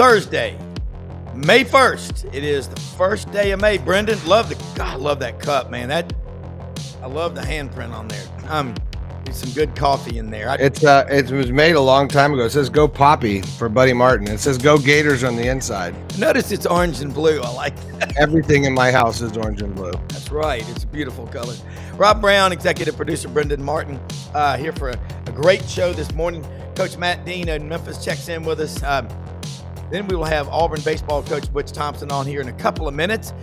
Thursday, May 1st. It is the first day of May. Brenden, I love that cup, man. I love the handprint on there. Need some good coffee in there. It was made a long time ago. It says "Go Poppy" for Buddy Martin. It says "Go Gators" on the inside. Notice it's orange and blue. I like that. Everything in my house is orange and blue. That's right. It's a beautiful color. Rob Browne, executive producer Brenden Martin, here for a great show this morning. Coach Matt Dean in Memphis checks in with us. Then we will have Auburn Baseball coach Butch Thompson on here in a couple of minutes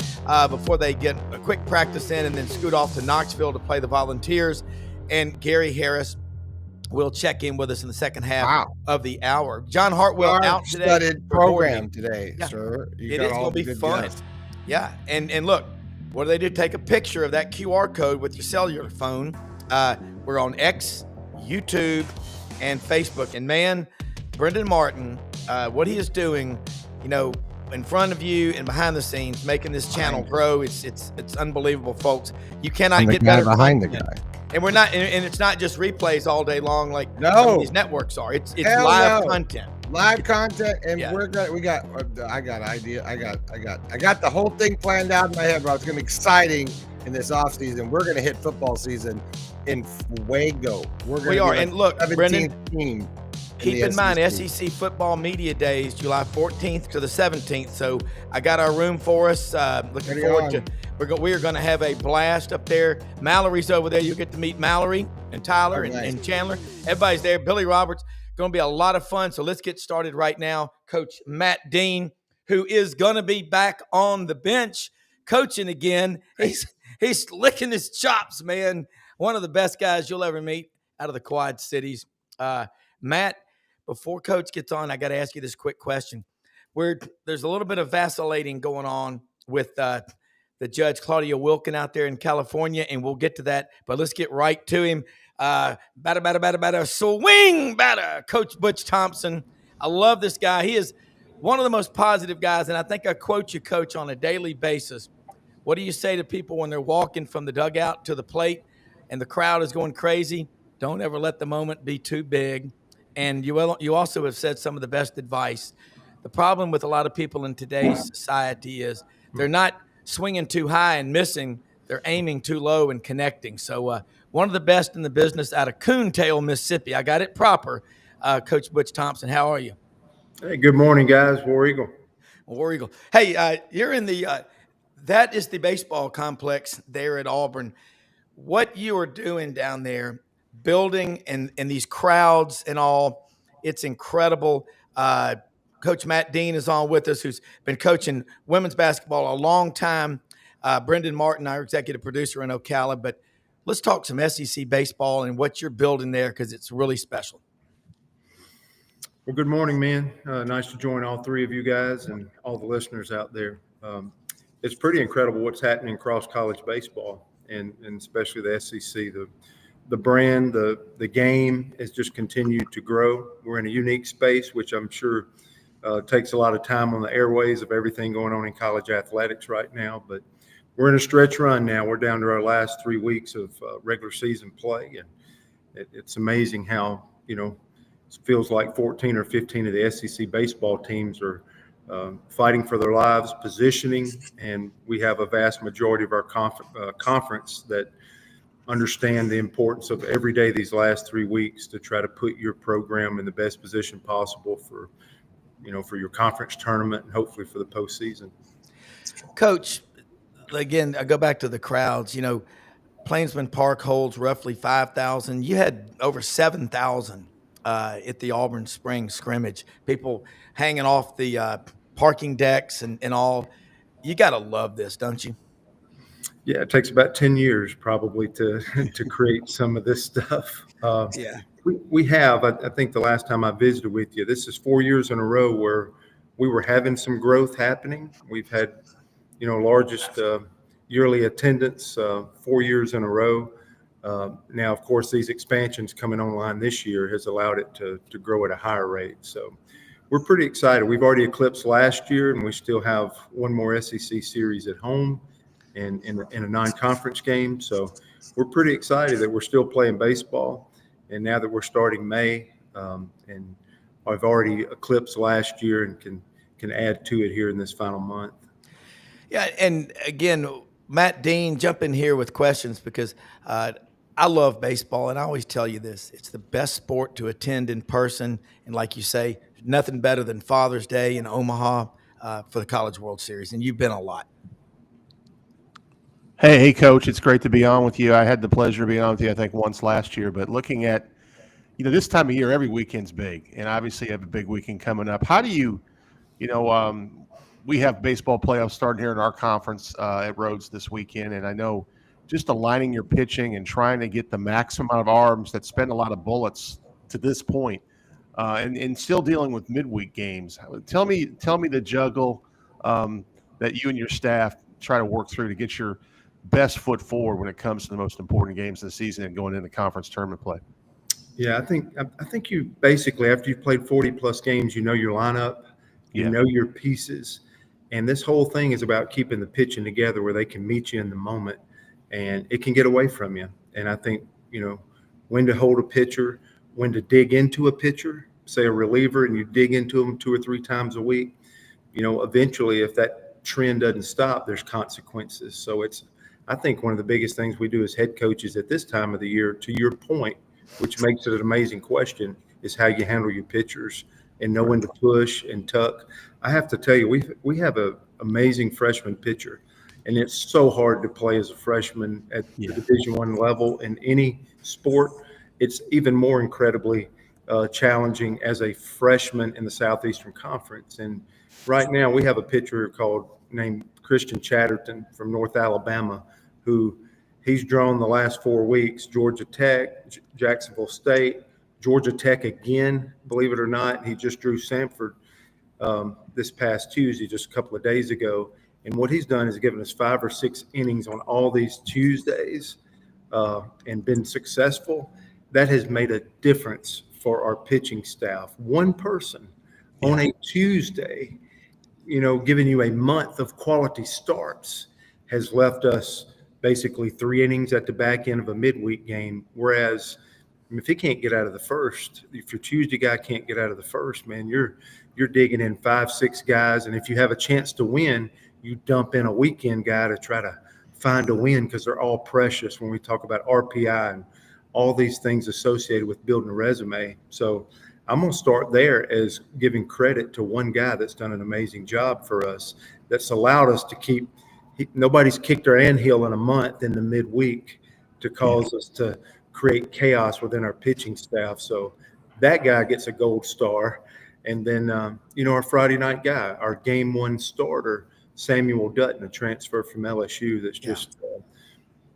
before they get a quick practice in and then scoot off to Knoxville to play the Volunteers. And Gary Harris will check in with us in the second half of the hour. John Hartwell out today. Studded program today, sir. It is going to be fun. Guests. Yeah, and look, what do? Take a picture of that QR code with your cellular phone. We're on X, YouTube, and Facebook. And man, Brenden Martin, what he is doing, in front of you and behind the scenes, making this channel grow, it's unbelievable, folks. You cannot get better behind the guy. And we're not, and it's not just replays all day long like some of these networks are. It's live content. Live content, and I got the whole thing planned out in my head, bro. It's gonna be exciting in this offseason. We're gonna hit football season in fuego. We are, and look, Brenden, team. Keep in mind, SEC Football Media Days, July 14th to the 17th. So I got our room for us. Looking forward to. We are going to have a blast up there. Mallory's over there. You'll get to meet Mallory and Tyler and Chandler. Everybody's there. Billy Roberts. Going to be a lot of fun. So let's get started right now. Coach Matt Dean, who is going to be back on the bench coaching again. He's licking his chops, man. One of the best guys you'll ever meet out of the Quad Cities. Matt, before Coach gets on, I got to ask you this quick question. There's a little bit of vacillating going on with the judge, Claudia Wilkin, out there in California, and we'll get to that. But let's get right to him. Batter, swing, batter. Coach Butch Thompson. I love this guy. He is one of the most positive guys, and I think I quote you, Coach, on a daily basis. What do you say to people when they're walking from the dugout to the plate and the crowd is going crazy? Don't ever let the moment be too big. And you also have said some of the best advice. The problem with a lot of people in today's society is they're not swinging too high and missing. They're aiming too low and connecting. So one of the best in the business out of Coontail, Mississippi. I got it proper. Coach Butch Thompson, how are you? Hey, good morning, guys. War Eagle. War Eagle. Hey, you're in the that is the baseball complex there at Auburn. What you are doing down there, building and these crowds and all, it's incredible. Coach Matt Dean is on with us, who's been coaching women's basketball a long time. Brenden Martin, our executive producer in Ocala. But let's talk some SEC baseball and what you're building there, because it's really special. Well, good morning, man. Nice to join all three of you guys and all the listeners out there. It's pretty incredible what's happening across college baseball, and especially the SEC. The brand, the game has just continued to grow. We're in a unique space, which I'm sure takes a lot of time on the airways of everything going on in college athletics right now. But we're in a stretch run now. We're down to our last 3 weeks of regular season play. And it's amazing how, it feels like 14 or 15 of the SEC baseball teams are fighting for their lives, positioning. And we have a vast majority of our conference that understand the importance of every day these last 3 weeks to try to put your program in the best position possible for your conference tournament and hopefully for the postseason. Coach, again, I go back to the crowds. Plainsman Park holds roughly 5,000. You had over 7,000 at the Auburn Spring scrimmage. People hanging off the parking decks and all. You got to love this, don't you? Yeah, it takes about 10 years probably to create some of this stuff. We have, I think the last time I visited with you, this is 4 years in a row where we were having some growth happening. We've had, largest yearly attendance 4 years in a row. Now, of course, these expansions coming online this year has allowed it to grow at a higher rate. So we're pretty excited. We've already eclipsed last year, and we still have one more SEC series at home and in a non-conference game. So we're pretty excited that we're still playing baseball. And now that we're starting May, and I've already eclipsed last year and can can add to it here in this final month. Yeah, and again, Matt Dean, jump in here with questions because I love baseball, and I always tell you this: it's the best sport to attend in person. And like you say, nothing better than Father's Day in Omaha for the College World Series, and you've been a lot. Hey, Coach, it's great to be on with you. I had the pleasure of being on with you, I think, once last year. But looking at, this time of year, every weekend's big, and obviously you have a big weekend coming up. How do you, we have baseball playoffs starting here in our conference at Rhodes this weekend, and I know just aligning your pitching and trying to get the maximum amount of arms that spend a lot of bullets to this point, and still dealing with midweek games. Tell me the juggle that you and your staff try to work through to get your best foot forward when it comes to the most important games of the season and going into conference tournament play. Yeah, I think you basically, after you've played 40 plus games, you know your lineup, you know your pieces, and this whole thing is about keeping the pitching together where they can meet you in the moment, and it can get away from you. And I think when to hold a pitcher, when to dig into a pitcher, say a reliever, and you dig into them 2 or 3 times a week. Eventually, if that trend doesn't stop, there's consequences. So I think one of the biggest things we do as head coaches at this time of the year, to your point, which makes it an amazing question, is how you handle your pitchers and know when to push and tuck. I have to tell you, we have an amazing freshman pitcher, and it's so hard to play as a freshman at the Division I level in any sport. It's even more incredibly challenging as a freshman in the Southeastern Conference. And right now we have a pitcher named Christian Chatterton from North Alabama, who he's drawn the last 4 weeks: Georgia Tech, Jacksonville State, Georgia Tech again, believe it or not. He just drew Samford this past Tuesday, just a couple of days ago. And what he's done is given us 5 or 6 innings on all these Tuesdays and been successful. That has made a difference for our pitching staff. One person on a Tuesday, giving you a month of quality starts, has left us basically 3 innings at the back end of a midweek game. Whereas if he can't get out of the first, if your Tuesday guy can't get out of the first, man, you're digging in 5, 6 guys. And if you have a chance to win, you dump in a weekend guy to try to find a win, because they're all precious when we talk about RPI and all these things associated with building a resume. So I'm going to start there as giving credit to one guy that's done an amazing job for us, that's allowed us to keep nobody's kicked our anthill in a month in the midweek to cause us to create chaos within our pitching staff. So that guy gets a gold star. And then, our Friday night guy, our game 1 starter, Samuel Dutton, a transfer from LSU that's just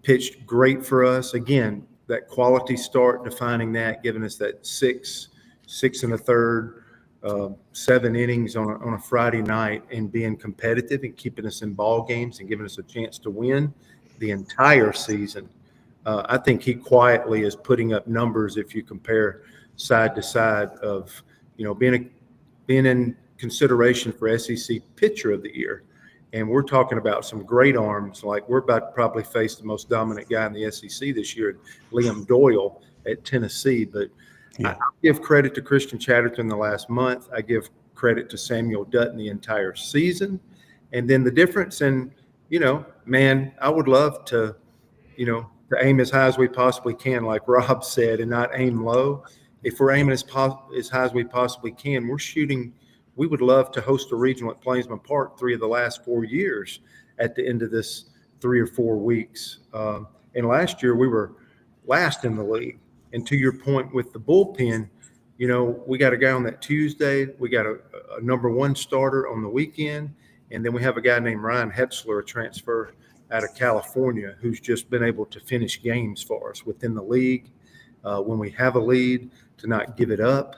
pitched great for us. Again, that quality start, defining that, giving us that 6 1/3, 7 innings on a Friday night, and being competitive and keeping us in ball games and giving us a chance to win the entire season. I think he quietly is putting up numbers, if you compare side to side, of being in consideration for SEC Pitcher of the Year. And we're talking about some great arms. Like, we're about to probably face the most dominant guy in the SEC this year, Liam Doyle at Tennessee. But I give credit to Christian Chatterton the last month. I give credit to Samuel Dutton the entire season. And then the difference in, man, I would love to aim as high as we possibly can, like Rob said, and not aim low. If we're aiming as high as we possibly can, we're shooting. We would love to host a regional at Plainsman Park 3 of the last 4 years at the end of this 3 or 4 weeks. And last year we were last in the league. And to your point with the bullpen, we got a guy on that Tuesday. We got a number 1 starter on the weekend. And then we have a guy named Ryan Hetzler, a transfer out of California, who's just been able to finish games for us within the league. When we have a lead, to not give it up.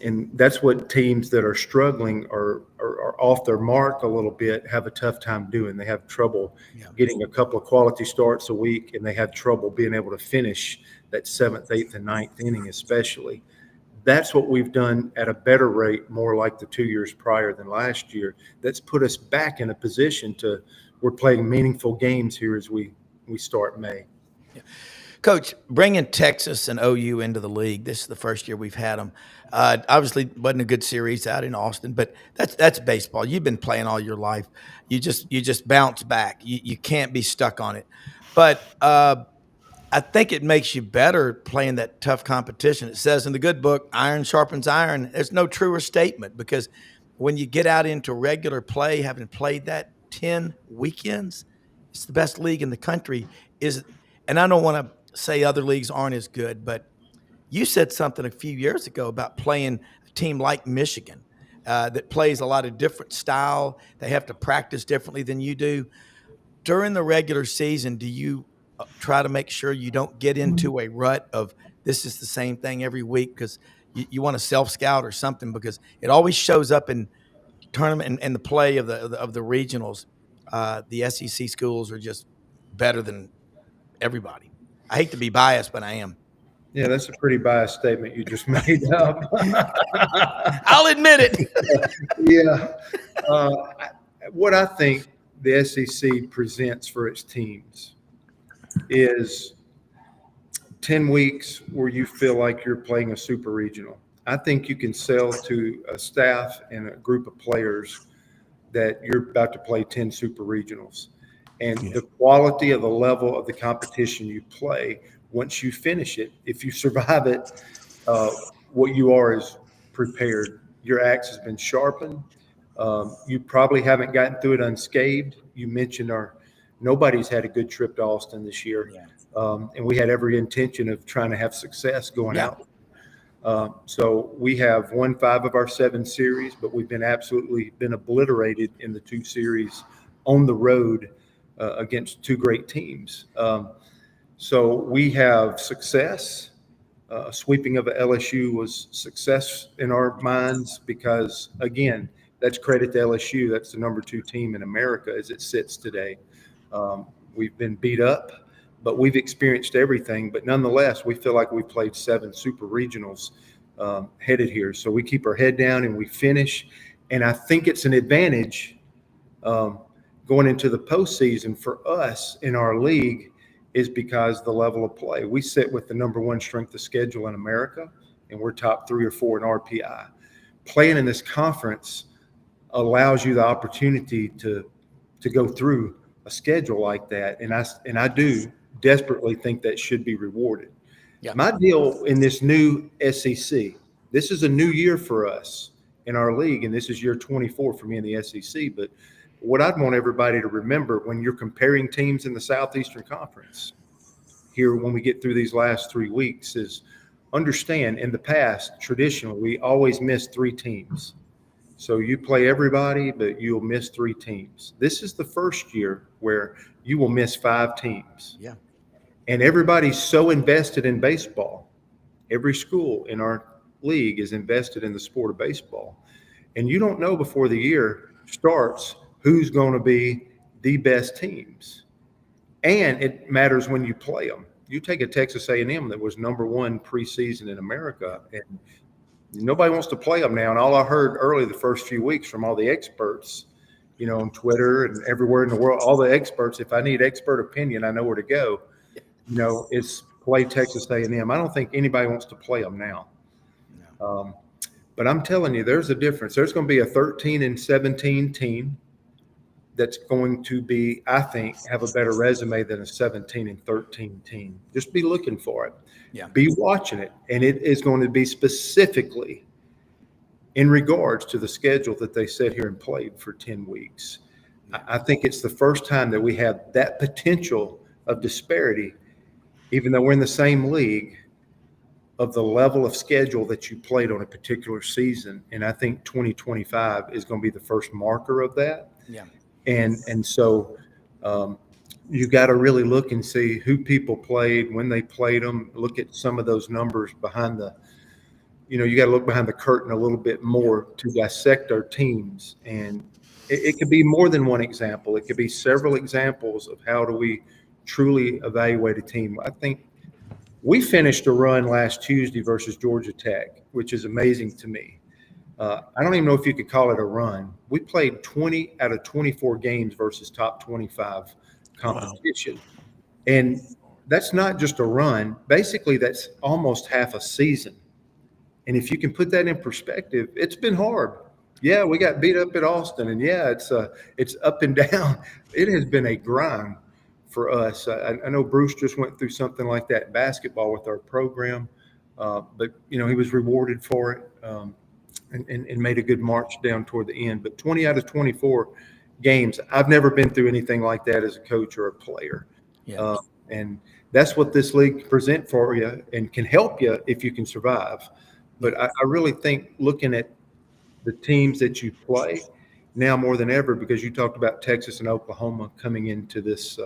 And that's what teams that are struggling or are off their mark a little bit have a tough time doing. They have trouble getting a couple of quality starts a week, and they have trouble being able to finish that 7th, 8th, and 9th inning especially. That's what we've done at a better rate, more like the 2 years prior than last year. That's put us back in a position we're playing meaningful games here as we start May. Yeah. Coach, bringing Texas and OU into the league, this is the first year we've had them. Obviously, wasn't a good series out in Austin, but that's baseball. You've been playing all your life. You just bounce back. You can't be stuck on it. But I think it makes you better playing that tough competition. It says in the good book, iron sharpens iron. There's no truer statement, because when you get out into regular play, having played that 10 weekends, it's the best league in the country. And I don't want to say other leagues aren't as good, but you said something a few years ago about playing a team like Michigan that plays a lot of different style. They have to practice differently than you do. During the regular season, do you try to make sure you don't get into a rut of this is the same thing every week, because you want to self-scout or something, because it always shows up in tournament and the play of the regionals. The SEC schools are just better than everybody. I hate to be biased, but I am. Yeah, that's a pretty biased statement you just made up. I'll admit it. Yeah. What I think the SEC presents for its teams is 10 weeks where you feel like you're playing a super regional. I think you can sell to a staff and a group of players that you're about to play 10 super regionals. And the quality of the level of the competition you play, once you finish it, if you survive it, what you are is prepared. Your axe has been sharpened. You probably haven't gotten through it unscathed. You mentioned nobody's had a good trip to Austin this year. Yeah. And we had every intention of trying to have success going out. So we have won 5 of our 7 series, but we've been obliterated in the 2 series on the road against 2 great teams. So we have success. Sweeping of LSU was success in our minds because, again, that's credit to LSU. That's the number 2 team in America as it sits today. We've been beat up, but we've experienced everything. But nonetheless, we feel like we played 7 super regionals headed here. So we keep our head down and we finish. And I think it's an advantage going into the postseason for us in our league is because the level of play. We sit with the number 1 strength of schedule in America, and we're top 3 or 4 in RPI. Playing in this conference allows you the opportunity to go through a schedule like that, and I do desperately think that should be rewarded. Yeah. My deal in this new SEC, this is a new year for us in our league, and this is year 24 for me in the SEC, but what I'd want everybody to remember when you're comparing teams in the Southeastern Conference here when we get through these last 3 weeks is understand in the past, traditionally, we always miss 3 teams. So you play everybody, but you'll miss 3 teams. This is the first year where you will miss 5 teams. Yeah. And everybody's so invested in baseball. Every school in our league is invested in the sport of baseball. And you don't know before the year starts who's going to be the best teams. And it matters when you play them. You take a Texas A&M that was number 1 preseason in America, and nobody wants to play them now. And all I heard early the first few weeks from all the experts, on Twitter and everywhere in the world, all the experts, if I need expert opinion, I know where to go. It's play Texas A&M. I don't think anybody wants to play them now. No. But I'm telling you, there's a difference. There's going to be a 13-17 team that's going to be, I think, have a better resume than a 17-13 team. Just be looking for it. Yeah. Be watching it. And it is going to be specifically in regards to the schedule that they sat here and played for 10 weeks. I think it's the first time that we have that potential of disparity, even though we're in the same league, of the level of schedule that you played on a particular season. And I think 2025 is going to be the first marker of that. Yeah. And so you got to really look and see who people played, when they played them, look at some of those numbers behind you got to look behind the curtain a little bit more to dissect our teams. And it could be more than one example. It could be several examples of how do we truly evaluate a team. I think we finished a run last Tuesday versus Georgia Tech, which is amazing to me. I don't even know if you could call it a run. We played 20 out of 24 games versus top 25 competition. Wow. And that's not just a run. Basically, that's almost half a season. And if you can put that in perspective, it's been hard. Yeah, we got beat up at Austin, and yeah, it's up and down. It has been a grind for us. I know Bruce just went through something like that in basketball with our program, but he was rewarded for it, and made a good march down toward the end. But 20 out of 24 games, I've never been through anything like that as a coach or a player. Yeah. And that's what this league can present for you and can help you if you can survive. But I really think looking at the teams that you play now more than ever, because you talked about Texas and Oklahoma coming into this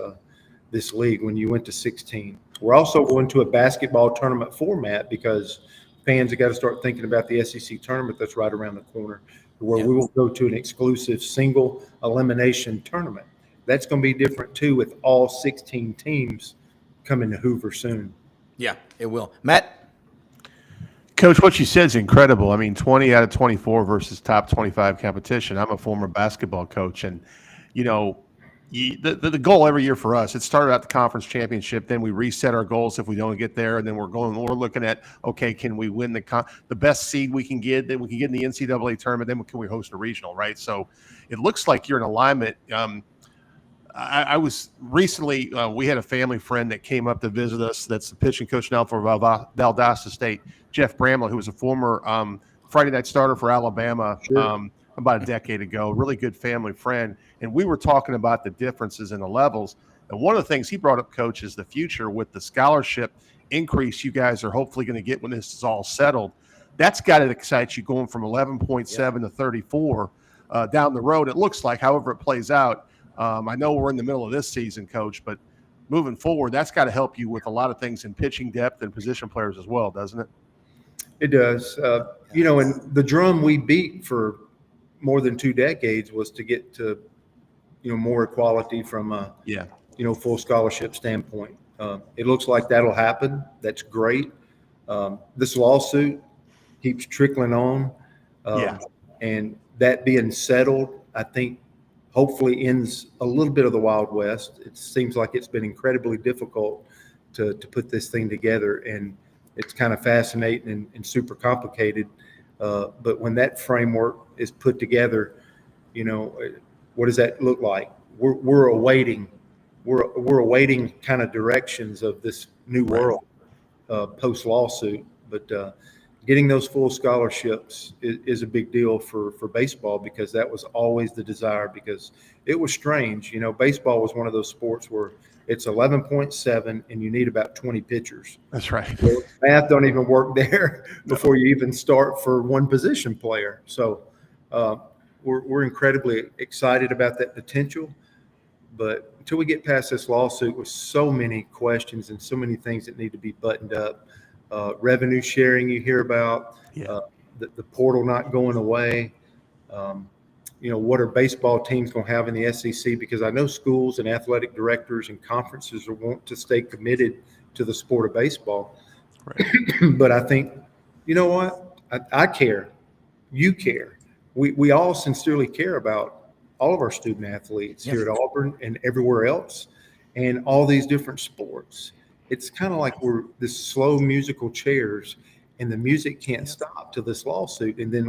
league when you went to 16. We're also going to a basketball tournament format because fans have got to start thinking about the SEC tournament that's right around the corner, where we will go to an exclusive single elimination tournament. That's going to be different too, with all 16 teams coming to Hoover soon. Yeah, it will. Matt? Coach, what you said is incredible. I mean, 20 out of 24 versus top 25 competition. I'm a former basketball coach, and the goal every year for us, it started at the conference championship. Then we reset our goals if we don't get there, and then we're looking at, okay, can we win the best seed we can get? Then we can get in the NCAA tournament. Then can we host a regional, right? So it looks like you're in alignment. I was recently, we had a family friend that came up to visit us. That's the pitching coach now for Valdosta State, Jeff Bramlett, who was a former Friday night starter for Alabama about a decade ago. Really good family friend. And we were talking about the differences in the levels. And one of the things he brought up, Coach, is the future with the scholarship increase you guys are hopefully going to get when this is all settled. That's got to excite you going from 11.7 to 34 down the road. It looks like, however it plays out. I know we're in the middle of this season, Coach, but moving forward, that's got to help you with a lot of things in pitching depth and position players as well, doesn't it? It does. And the drum we beat for more than 2 decades was to get to, more equality from a, full scholarship standpoint. It looks like that'll happen. That's great. This lawsuit keeps trickling on. And that being settled, I think, hopefully ends a little bit of the Wild West. It seems like it's been incredibly difficult to put this thing together, and it's kind of fascinating and super complicated. But when that framework is put together, what does that look like? We're awaiting kind of directions of this new world post lawsuit. But getting those full scholarships is a big deal for baseball, because that was always the desire, because it was strange. Baseball was one of those sports where it's 11.7 and you need about 20 pitchers. That's right. So math don't even work there before you even start for one position player. So we're incredibly excited about that potential. But until we get past this lawsuit with so many questions and so many things that need to be buttoned up, revenue sharing you hear about, the portal not going away. What are baseball teams going to have in the SEC? Because I know schools and athletic directors and conferences want to stay committed to the sport of baseball. Right. But I think, you know what? I care. You care. We all sincerely care about all of our student athletes here at Auburn and everywhere else, and all these different sports. It's kind of like we're this slow musical chairs, and the music can't stop to this lawsuit. And then,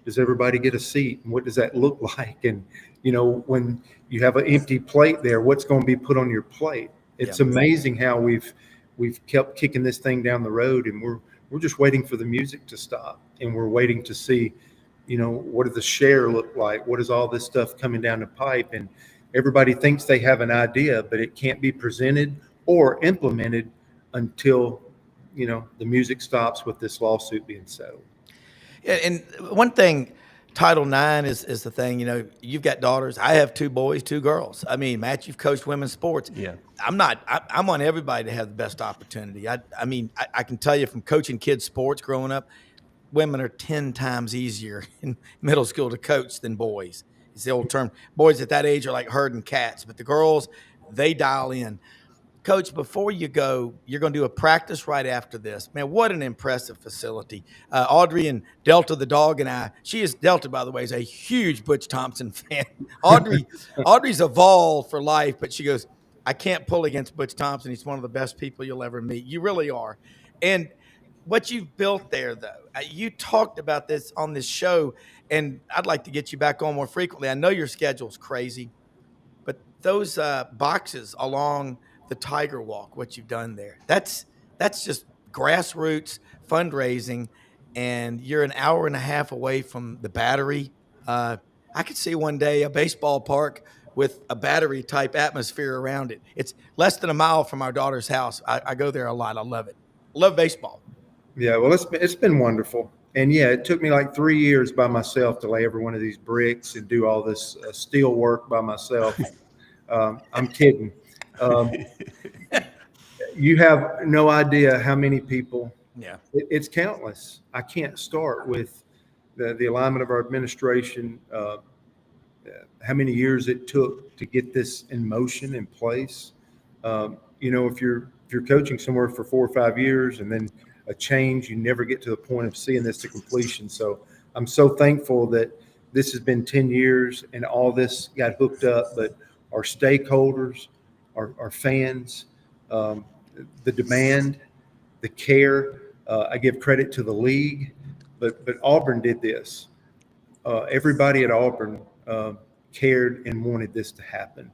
does everybody get a seat? And what does that look like? And, when you have an empty plate there, what's going to be put on your plate? It's amazing how we've kept kicking this thing down the road, and we're just waiting for the music to stop, and we're waiting to see, what does the share look like? What is all this stuff coming down the pipe? And everybody thinks they have an idea, but it can't be presented or implemented until, the music stops with this lawsuit being settled. Yeah, and one thing, Title IX is the thing. You've got daughters. I have 2 boys, 2 girls. I mean, Matt, you've coached women's sports. Yeah. I want everybody to have the best opportunity. I can tell you from coaching kids sports growing up, women are 10 times easier in middle school to coach than boys. It's the old term. Boys at that age are like herding cats, but the girls, they dial in. Coach, before you go, you're going to do a practice right after this. Man, what an impressive facility. Audrey and Delta, the dog, and I, Delta, by the way, is a huge Butch Thompson fan. Audrey's evolved for life, but she goes, I can't pull against Butch Thompson. He's one of the best people you'll ever meet. You really are. And what you've built there, though, you talked about this on this show, and I'd like to get you back on more frequently. I know your schedule's crazy, but those boxes along the Tiger Walk, what you've done there, that's just grassroots fundraising, and you're an hour and a half away from the Battery. I could see one day a baseball park with a Battery type atmosphere around it. It's less than a mile from our daughter's house. I go there a lot. I love it. Love baseball. Yeah, well, it's been wonderful. And yeah, it took me like 3 years by myself to lay every one of these bricks and do all this steel work by myself. I'm kidding. You have no idea how many people. Yeah, It's countless. I can't start with the alignment of our administration, how many years it took to get this in motion, in place. If you're coaching somewhere for 4 or 5 years and then a change, you never get to the point of seeing this to completion. So I'm so thankful that this has been 10 years and all this got hooked up, but our stakeholders, our fans, the demand, the care, I give credit to the league, but Auburn did this. Everybody at Auburn cared and wanted this to happen.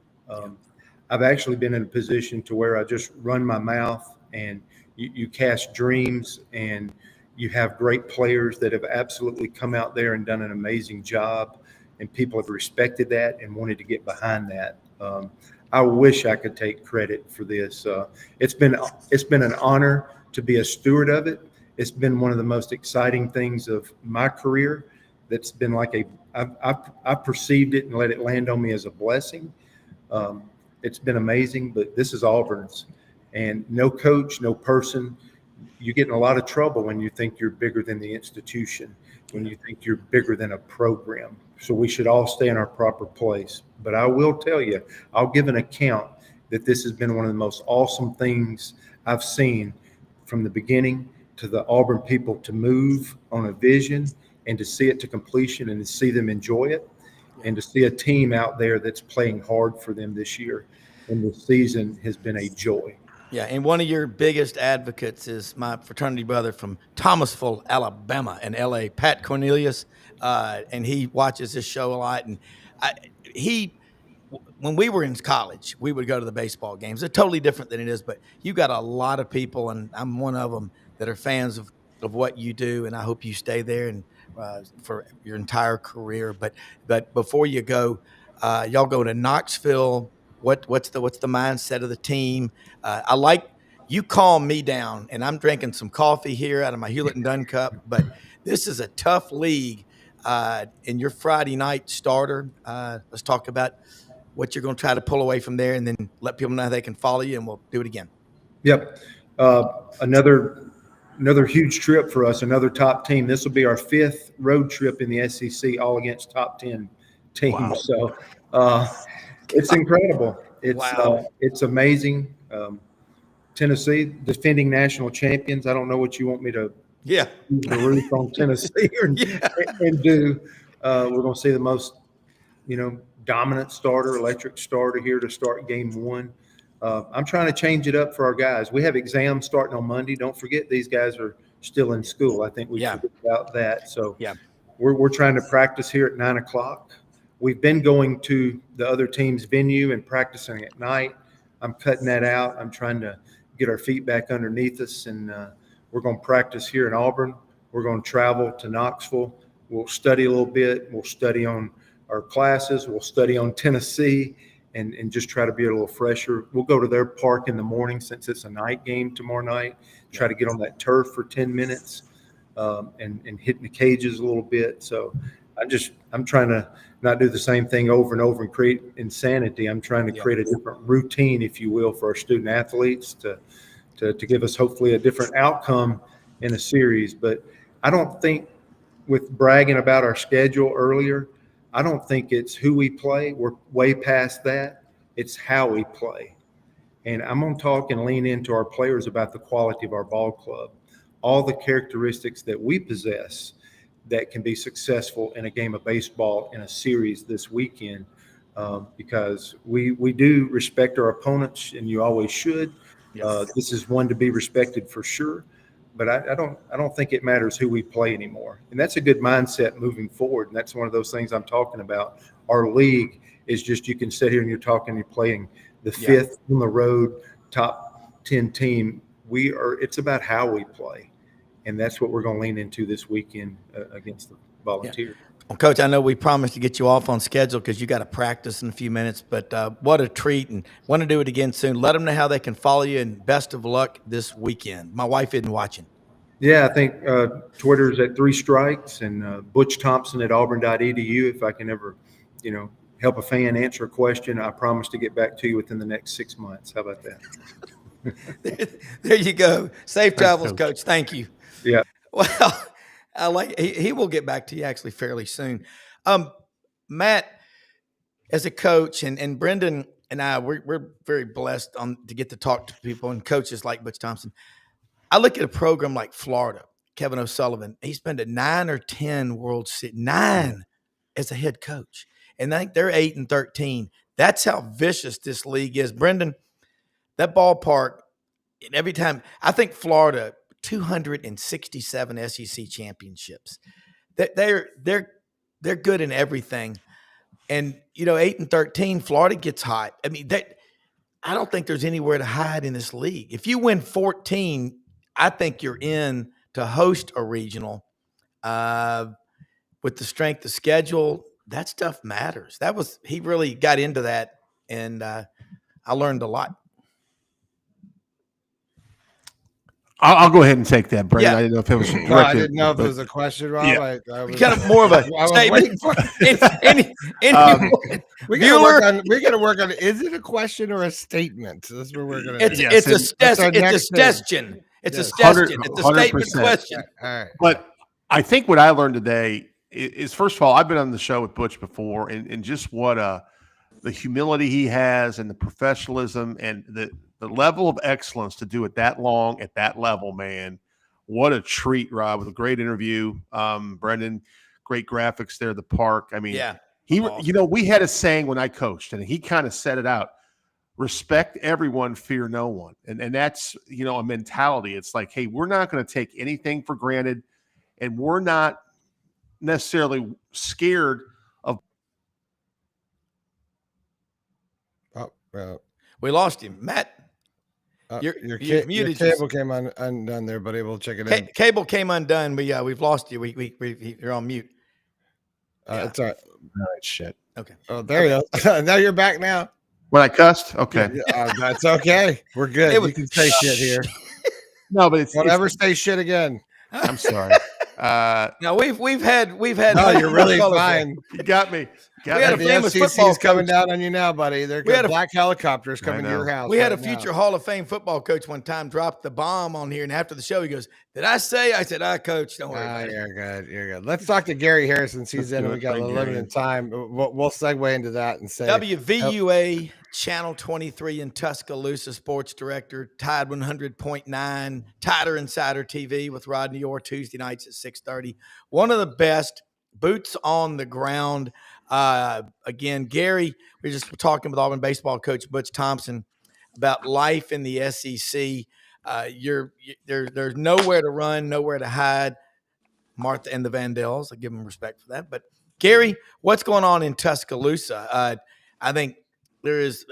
I've actually been in a position to where I just run my mouth, and you cast dreams, and you have great players that have absolutely come out there and done an amazing job, and people have respected that and wanted to get behind that. I wish I could take credit for this. It's been an honor to be a steward of it. It's been one of the most exciting things of my career. That's been like I perceived it and let it land on me as a blessing. It's been amazing, but this is Auburn's, and no coach, no person, you get in a lot of trouble when you think you're bigger than the institution, when you think you're bigger than a program. So we should all stay in our proper place. But I will tell you, I'll give an account that this has been one of the most awesome things I've seen from the beginning, to the Auburn people to move on a vision and to see it to completion and to see them enjoy it, and to see a team out there that's playing hard for them this year. And the season has been a joy. Yeah, and one of your biggest advocates is my fraternity brother from Thomasville, Alabama, in L.A., Pat Cornelius, and he watches this show a lot. And when we were in college, we would go to the baseball games. They're totally different than it is, but you got a lot of people, and I'm one of them, that are fans of what you do, and I hope you stay there and for your entire career. But before you go, y'all go to Knoxville. What's the mindset of the team? I like you calm me down, and I'm drinking some coffee here out of my Hewlett and Dunn cup. But this is a tough league. In your Friday night starter, let's talk about what you're going to try to pull away from there, and then let people know how they can follow you, and we'll do it again. Yep. Another huge trip for us, another top team. This will be our 5th road trip in the SEC, all against top 10 teams. Wow. So it's incredible. It's amazing. Tennessee, defending national champions. I don't know what you want me to use the roof on Tennessee and do. We're going to see the most, dominant starter, electric starter here to start game 1. I'm trying to change it up for our guys. We have exams starting on Monday. Don't forget, these guys are still in school. I think we forget about that. So we're trying to practice here at 9:00. We've been going to the other team's venue and practicing at night. I'm cutting that out. I'm trying to get our feet back underneath us, and we're going to practice here in Auburn. We're going to travel to Knoxville. We'll study a little bit. We'll study on our classes. We'll study on Tennessee. And just try to be a little fresher. We'll go to their park in the morning, since it's a night game tomorrow night, try to get on that turf for 10 minutes and hitting the cages a little bit. So I'm trying to not do the same thing over and over and create insanity. I'm trying to create a different routine, if you will, for our student athletes to give us hopefully a different outcome in a series. But I don't think, with bragging about our schedule earlier, I don't think it's who we play. We're way past that. It's how we play. And I'm going to talk and lean into our players about the quality of our ball club, all the characteristics that we possess that can be successful in a game of baseball in a series this weekend. because we do respect our opponents, and you always should. Yes. This is one to be respected for sure. But I don't think it matters who we play anymore. And that's a good mindset moving forward. And that's one of those things I'm talking about. Our league is just, you can sit here and you're playing the fifth on the road, top 10 team. It's about how we play. And that's what we're going to lean into this weekend against the Volunteers. Yeah. Well, Coach, I know we promised to get you off on schedule because you got to practice in a few minutes, but what a treat, and want to do it again soon. Let them know how they can follow you, and best of luck this weekend. My wife isn't watching. Yeah, I think Twitter's at 3 Strikes, and Butch Thompson at auburn.edu. If I can ever, help a fan answer a question, I promise to get back to you within the next 6 months. How about that? There you go. Safe travels, Coach. Thank you. Yeah. Well, I like he will get back to you actually fairly soon. Matt, as a coach, and Brenden and I, we're very blessed to get to talk to people and coaches like Butch Thompson. I look at a program like Florida, Kevin O'Sullivan. He's been to 9 or 10 World Series, 9 as a head coach, and I think they're 8-13. That's how vicious this league is. Brenden, that ballpark, and every time I think Florida. 267 SEC championships. They're good in everything. And 8-13, Florida gets hot. I mean, I don't think there's anywhere to hide in this league. If you win 14, I think you're in to host a regional. With the strength of schedule, that stuff matters. He really got into that, and I learned a lot. I'll go ahead and take that, Brenden. Yeah. I didn't know if it was directed. No, I didn't know if it was a question, Rob. Yeah. I was Kind of more of a statement. We got to work on. Is it a question or a statement? So that's where we're going to. It's a suggestion. It's a suggestion. It's a statement 100%. question. All right. But I think what I learned today is, first of all, I've been on the show with Butch before, and just what the humility he has, and the professionalism, and the level of excellence to do it that long at that level, man. What a treat, Rob, with a great interview. Brenden, great graphics there at the park. I mean, awesome. We had a saying when I coached, and he kind of set it out: respect everyone, fear no one. And that's, a mentality. It's like, hey, we're not going to take anything for granted, and we're not necessarily scared of. We lost him, Matt. Your cable came undone there, buddy. We'll check it out. Cable came undone, but we've lost you. You're on mute. It's all right. All right, shit. Okay. Oh, there you go. Now you're back now. When I cussed? Okay. That's okay. We're good. You can say shit here. No, but don't ever say shit again. I'm sorry. No, we've had. No, you're really fine. You got me. We had a the famous FCC football is coming coach. down on you now, buddy. They're black helicopters coming to your house. We had a future Hall of Fame football coach one time dropped the bomb on here, and after the show, he goes, "Did I say?" I said, "Coach, don't worry about it." You're good. You're good. Let's talk to Gary Harrison. He's in. We got a limited time. We'll segue into that and say WVUA Channel 23 in Tuscaloosa, sports director, Tide 100.9, Tider Insider TV with Rodney Orr Tuesday nights at 6:30. One of the best, boots on the ground. Again, Gary, we were just talking with Auburn baseball coach Butch Thompson about life in the SEC. There's nowhere to run, nowhere to hide. Martha and the Vandells, I give them respect for that. But Gary, what's going on in Tuscaloosa? I think there is,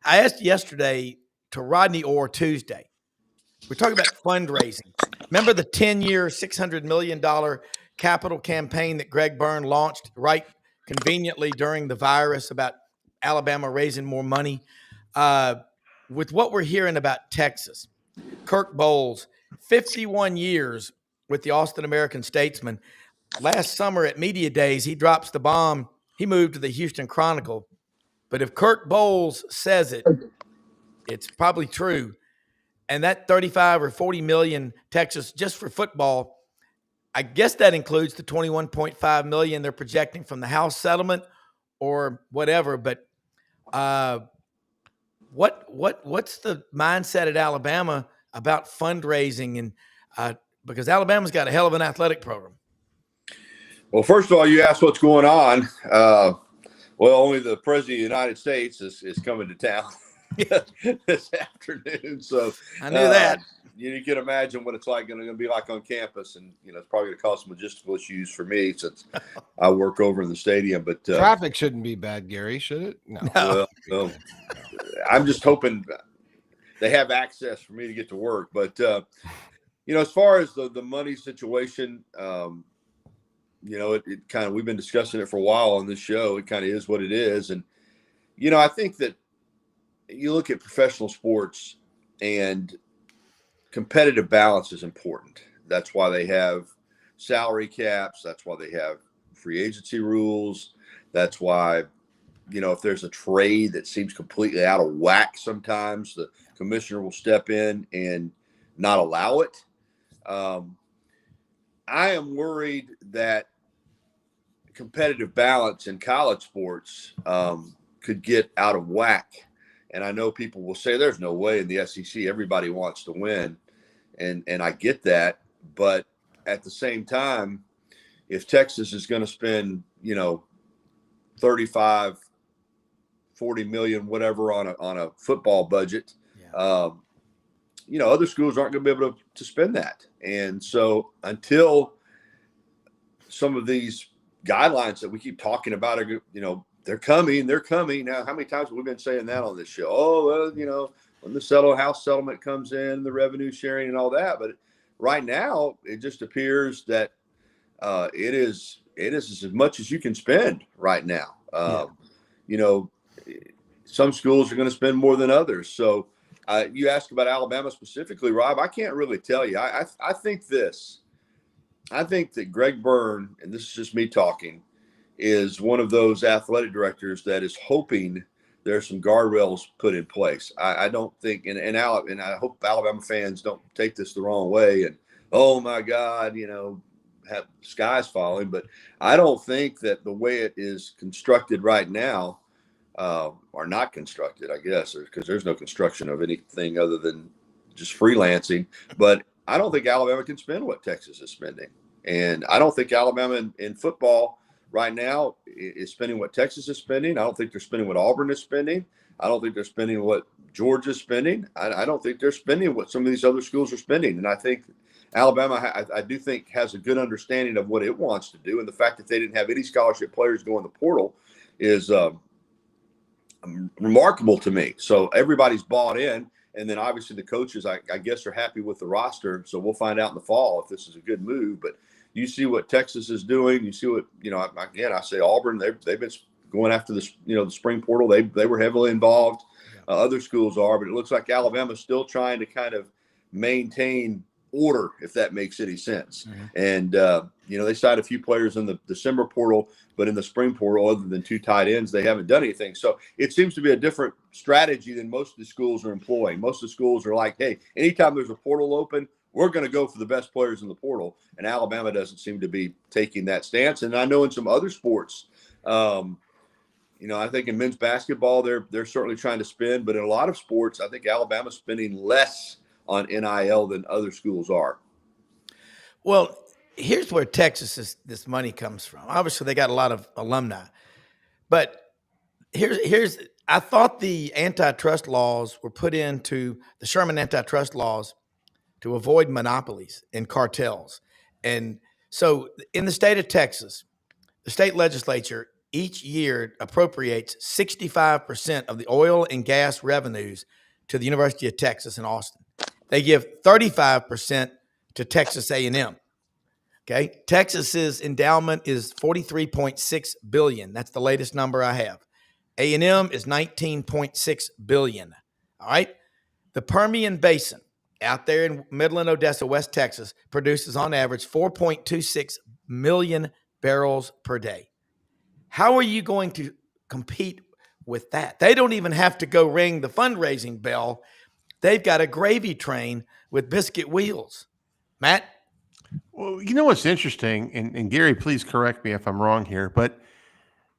I asked yesterday to Rodney Orr Tuesday. We're talking about fundraising. Remember the 10-year, $600 million capital campaign that Greg Byrne launched right conveniently during the virus about Alabama raising more money? With what we're hearing about Texas, Kirk Bowles, 51 years with the Austin American-Statesman. Last summer at Media Days, he drops the bomb. He moved to the Houston Chronicle. But if Kirk Bowles says it, it's probably true. And that 35 or 40 million Texas just for football, I guess that includes the 21.5 million they're projecting from the House settlement or whatever. But what's the mindset at Alabama about fundraising? And because Alabama's got a hell of an athletic program. Well, first of all, you asked what's going on. Well, only the president of the United States is coming to town this afternoon. So I knew that. You can imagine what it's going to be like on campus, and it's probably going to cause some logistical issues for me since I work over in the stadium. But traffic shouldn't be bad, Gary, should it? No. Well, I'm just hoping they have access for me to get to work. But as far as the money situation, it kind of, we've been discussing it for a while on this show. It kind of is what it is. And, I think that you look at professional sports and competitive balance is important. That's why they have salary caps. That's why they have free agency rules. That's why, if there's a trade that seems completely out of whack, sometimes the commissioner will step in and not allow it. I am worried that competitive balance in college sports could get out of whack. And I know people will say there's no way in the SEC, everybody wants to win. And I get that. But at the same time, if Texas is going to spend, 35, 40 million, whatever on a football budget, other schools aren't going to be able to spend that. And so until some of these guidelines that we keep talking about are, they're coming. Now, how many times have we been saying that on this show? Oh, well, when the house settlement comes in, the revenue sharing and all that. But right now, it just appears that it is as much as you can spend right now. Some schools are going to spend more than others. So you asked about Alabama specifically, Rob. I can't really tell you. I think this. I think that Greg Byrne, and this is just me talking, is one of those athletic directors that is hoping there's some guardrails put in place. I don't think, and I hope Alabama fans don't take this the wrong way and, oh my God, have skies falling. But I don't think that the way it is constructed right now, or not constructed, I guess, because there's no construction of anything other than just freelancing. But I don't think Alabama can spend what Texas is spending. And I don't think Alabama in football right now is spending what Texas is spending. I don't think they're spending what Auburn is spending. I don't think they're spending what Georgia's spending. I don't think they're spending what some of these other schools are spending. And I think Alabama, I do think, has a good understanding of what it wants to do. And the fact that they didn't have any scholarship players go in the portal is remarkable to me. So everybody's bought in. And then obviously the coaches, I guess, are happy with the roster. So we'll find out in the fall if this is a good move. But you see what Texas is doing. You see what, I say Auburn, they've been going after this, the spring portal. They were heavily involved. Other schools are, but it looks like Alabama's still trying to kind of maintain order, if that makes any sense. Mm-hmm. And, they signed a few players in the December portal, but in the spring portal, other than 2 tight ends, they haven't done anything. So it seems to be a different strategy than most of the schools are employing. Most of the schools are like, hey, anytime there's a portal open, we're going to go for the best players in the portal. And Alabama doesn't seem to be taking that stance. And I know in some other sports, I think in men's basketball, they're certainly trying to spend, but in a lot of sports, I think Alabama's spending less on NIL than other schools are. Well, here's where this money comes from. Obviously, they got a lot of alumni, but here's I thought the antitrust laws were put into the Sherman antitrust laws to avoid monopolies and cartels. And so in the state of Texas, the state legislature each year appropriates 65% of the oil and gas revenues to the University of Texas in Austin. They give 35% to Texas A&M. Okay, Texas's endowment is $43.6 billion. That's the latest number I have. A&M is $19.6 billion. All right, the Permian Basin out there in Midland, Odessa, West Texas produces on average 4.26 million barrels per day. How are you going to compete with that? They don't even have to go ring the fundraising bell. They've got a gravy train with biscuit wheels. Matt? Well, you know what's interesting, and Gary, please correct me if I'm wrong here, but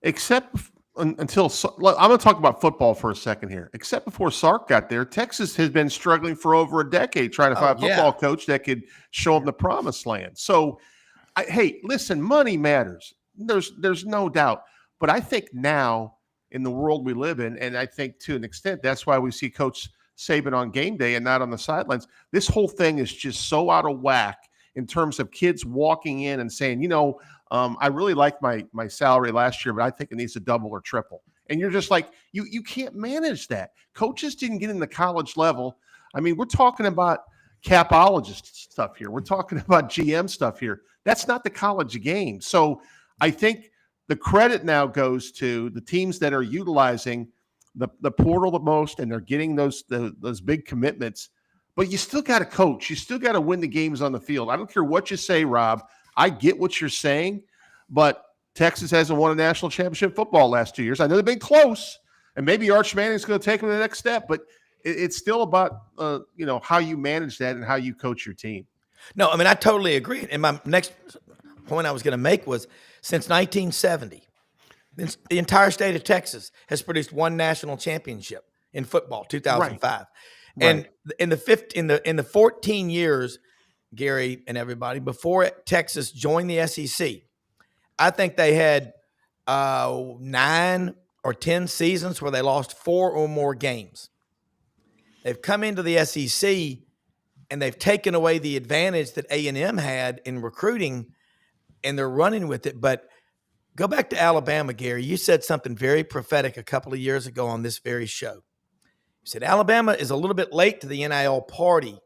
except until I'm going to talk about football for a second here. Except before Sark got there, Texas has been struggling for over a decade trying to find a football coach that could show them the promised land. So, hey, listen, money matters. There's no doubt. But I think now in the world we live in, and I think to an extent, that's why we see Coach Saban on game day and not on the sidelines. This whole thing is just so out of whack in terms of kids walking in and saying, I really liked my salary last year, but I think it needs to double or triple. And you're just like, you can't manage that. Coaches didn't get in the college level. I mean, we're talking about capologist stuff here. We're talking about GM stuff here. That's not the college game. So I think the credit now goes to the teams that are utilizing the portal the most, and they're getting those big commitments. But you still got to coach. You still got to win the games on the field. I don't care what you say, Rob. I get what you're saying, but Texas hasn't won a national championship football last 2 years. I know they've been close, and maybe Arch Manning's going to take them to the next step, but it's still about how you manage that and how you coach your team. No, I mean, I totally agree. And my next point I was going to make was, since 1970, the entire state of Texas has produced one national championship in football, 2005. Right. And in the 14 years, Gary and everybody, before Texas joined the SEC, I think they had 9 or 10 seasons where they lost 4 or more games. They've come into the SEC and they've taken away the advantage that A&M had in recruiting, and they're running with it. But go back to Alabama, Gary. You said something very prophetic a couple of years ago on this very show. You said Alabama is a little bit late to the NIL party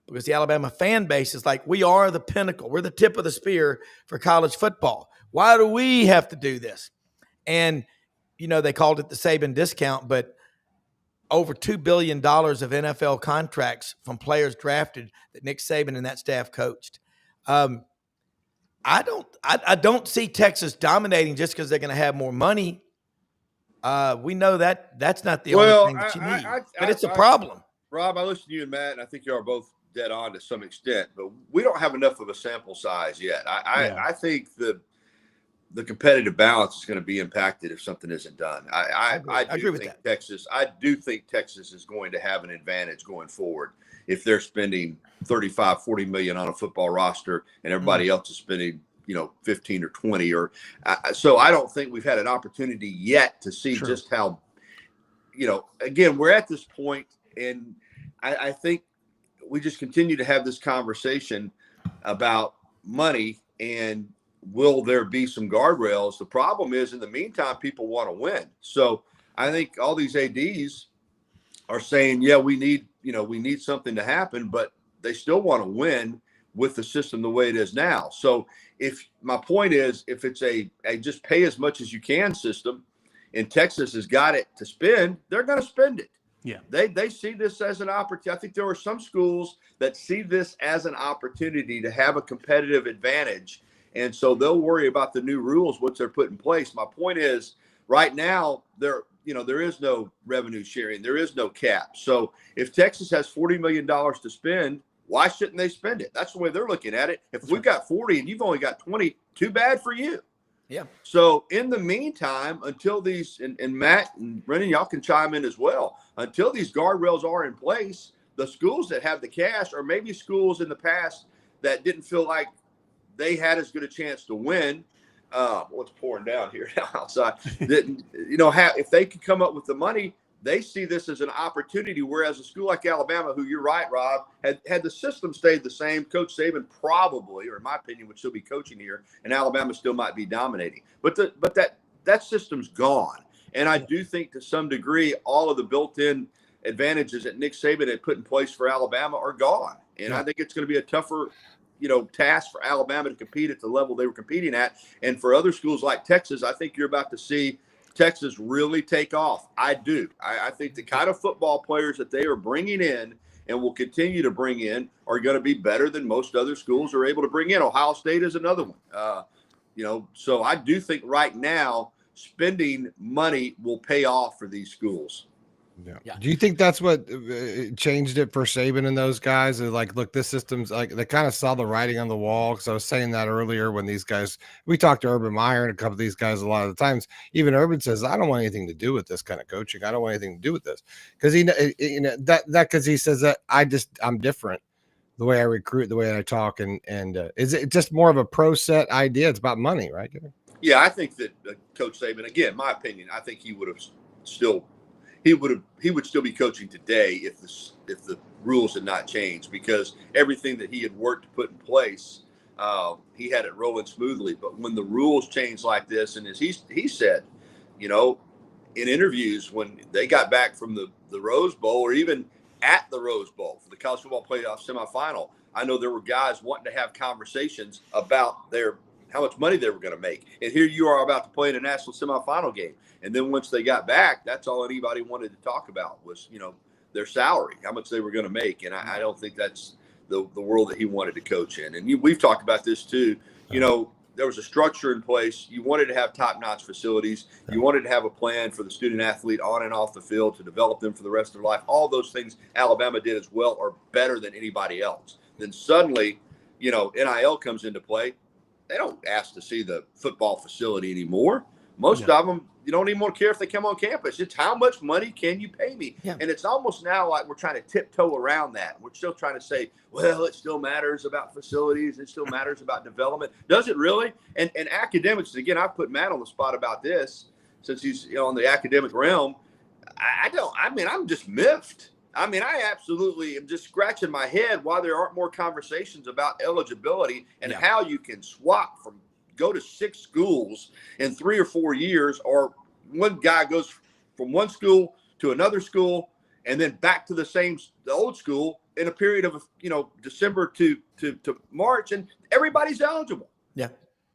because the Alabama fan base is like, we are the pinnacle. We're the tip of the spear for college football. Why do we have to do this? And, they called it the Saban discount, but over $2 billion of NFL contracts from players drafted that Nick Saban and that staff coached. I don't see Texas dominating just because they're going to have more money. We know that that's not the only thing that you need, but it's a problem. Rob, I listen to you and Matt, and I think you are both dead on to some extent, but we don't have enough of a sample size yet. I think the competitive balance is going to be impacted if something isn't done. I agree with that. I do think Texas is going to have an advantage going forward if they're spending 35, 40 million on a football roster and everybody else is spending, 15 or 20 so I don't think we've had an opportunity yet to see just how, again, we're at this point, and I think we just continue to have this conversation about money and will there be some guardrails. The problem is, in the meantime, people want to win. So I think all these ADs are saying, yeah, we need something to happen, but they still want to win with the system the way it is now. So my point is, if it's a just pay as much as you can system, and Texas has got it to spend, they're going to spend it. Yeah. They see this as an opportunity. I think there are some schools that see this as an opportunity to have a competitive advantage. And so they'll worry about the new rules once they're put in place. My point is, right now, there is no revenue sharing. There is no cap. So if Texas has $40 million to spend, why shouldn't they spend it? That's the way they're looking at it. If we've got 40 and you've only got 20, too bad for you. Yeah. So in the meantime, until these, and Matt and Brenden, y'all can chime in as well, until these guardrails are in place, the schools that have the cash, or maybe schools in the past that didn't feel like they had as good a chance to win. What's pouring down here now outside? If they could come up with the money, they see this as an opportunity. Whereas a school like Alabama, who you're right, Rob, had the system stayed the same, Coach Saban probably, or in my opinion, would still be coaching here, and Alabama still might be dominating. But that system's gone, and I do think to some degree all of the built-in advantages that Nick Saban had put in place for Alabama are gone, and I think it's going to be a tougher task for Alabama to compete at the level they were competing at. And for other schools like Texas, I think you're about to see Texas really take off. I do. I think the kind of football players that they are bringing in and will continue to bring in are going to be better than most other schools are able to bring in. Ohio State is another one. So I do think right now spending money will pay off for these schools. Yeah. Do you think that's what changed it for Saban and those guys? They're like, look, this system's like, they kind of saw the writing on the wall. Because I was saying that earlier when these guys, we talked to Urban Meyer and a couple of these guys a lot of the times. Even Urban says, I don't want anything to do with this kind of coaching. I don't want anything to do with this because because he says that I'm different. The way I recruit, the way I talk, and is it just more of a pro set idea? It's about money, right? Yeah, I think that Coach Saban, again, my opinion, I think he would still be coaching today if the rules had not changed, because everything that he had worked to put in place, he had it rolling smoothly. But when the rules change like this, and as he said, you know, in interviews when they got back from the Rose Bowl, or even at the Rose Bowl for the college football playoff semifinal, I know there were guys wanting to have conversations about how much money they were going to make. And here you are about to play in a national semifinal game. And then once they got back, that's all anybody wanted to talk about was, you know, their salary, how much they were going to make. And I don't think that's the world that he wanted to coach in. And we've talked about this too. You know, there was a structure in place. You wanted to have top-notch facilities. You wanted to have a plan for the student athlete on and off the field to develop them for the rest of their life. All those things Alabama did as well, or better than anybody else. Then suddenly, you know, NIL comes into play. They don't ask to see the football facility anymore. Most of them, you don't even care if they come on campus. It's how much money can you pay me? Yeah. And it's almost now like we're trying to tiptoe around that. We're still trying to say, well, it still matters about facilities. It still matters about development. Does it really? And academics, again, I've put Matt on the spot about this since he's, you know, in the academic realm. I'm just miffed. I mean, I absolutely am just scratching my head why there aren't more conversations about eligibility and how you can go to 6 schools in 3 or 4 years, or one guy goes from one school to another school and then back to the old school in a period of, you know, December to March, and everybody's eligible. Yeah.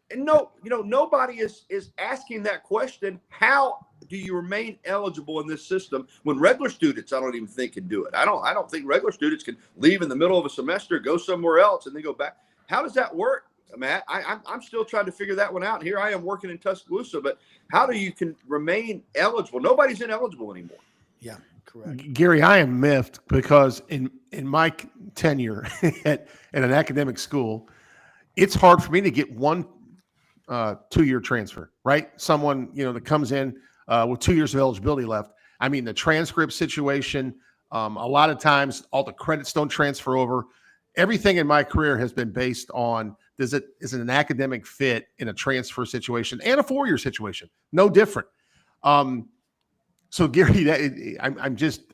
And nobody is asking that question. How do you remain eligible in this system when regular students, I don't even think, can do it? I don't think regular students can leave in the middle of a semester, go somewhere else, and then go back. How does that work, Matt? I'm still trying to figure that one out. Here I am working in Tuscaloosa, but how do you can remain eligible? Nobody's ineligible anymore. Yeah, correct. Gary, I am miffed because in my tenure at an academic school, it's hard for me to get one 2-year transfer, right? Someone, you know, that comes in with 2 years of eligibility left. I mean, the transcript situation, a lot of times all the credits don't transfer over. Everything in my career has been based on, is it an academic fit in a transfer situation and a 4-year situation? No different. So Gary,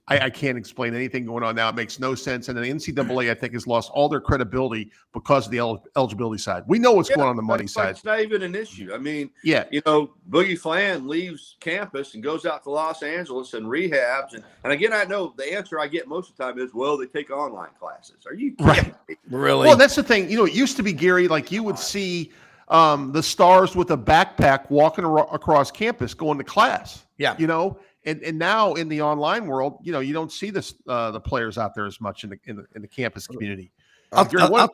I can't explain anything going on now. It makes no sense. And the NCAA, I think, has lost all their credibility because of the eligibility side. We know what's going on the money side. It's not even an issue. I mean, you know, Boogie Flan leaves campus and goes out to Los Angeles and rehabs. And again, I know the answer I get most of the time is, well, they take online classes. Are you kidding me? Really? Well, that's the thing. You know, it used to be, Gary, like you would see the stars with a backpack walking across campus going to class. Yeah. You know, and now in the online world, you know, you don't see this the players out there as much in the campus community. I'm going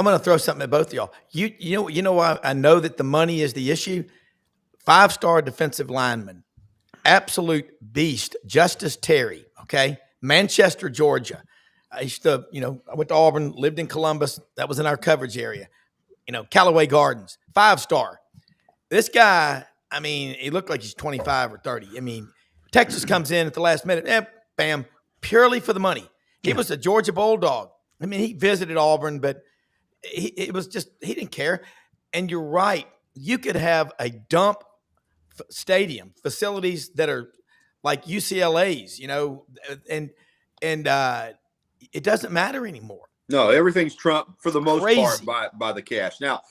to throw something at both of y'all. You know why I know that the money is the issue? 5-star defensive lineman, absolute beast, Justice Terry. Okay, Manchester, Georgia. I used to, you know, I went to Auburn, lived in Columbus. That was in our coverage area. You know, Callaway Gardens, 5-star. This guy, I mean, he looked like he's 25 or 30. I mean, Texas comes in at the last minute, bam, purely for the money. He was a Georgia Bulldog. I mean, he visited Auburn, but it was just, he didn't care. And you're right. You could have a dump stadium, facilities that are like UCLA's, you know, and it doesn't matter anymore. No, everything's trumped for the most part by the cash. Now,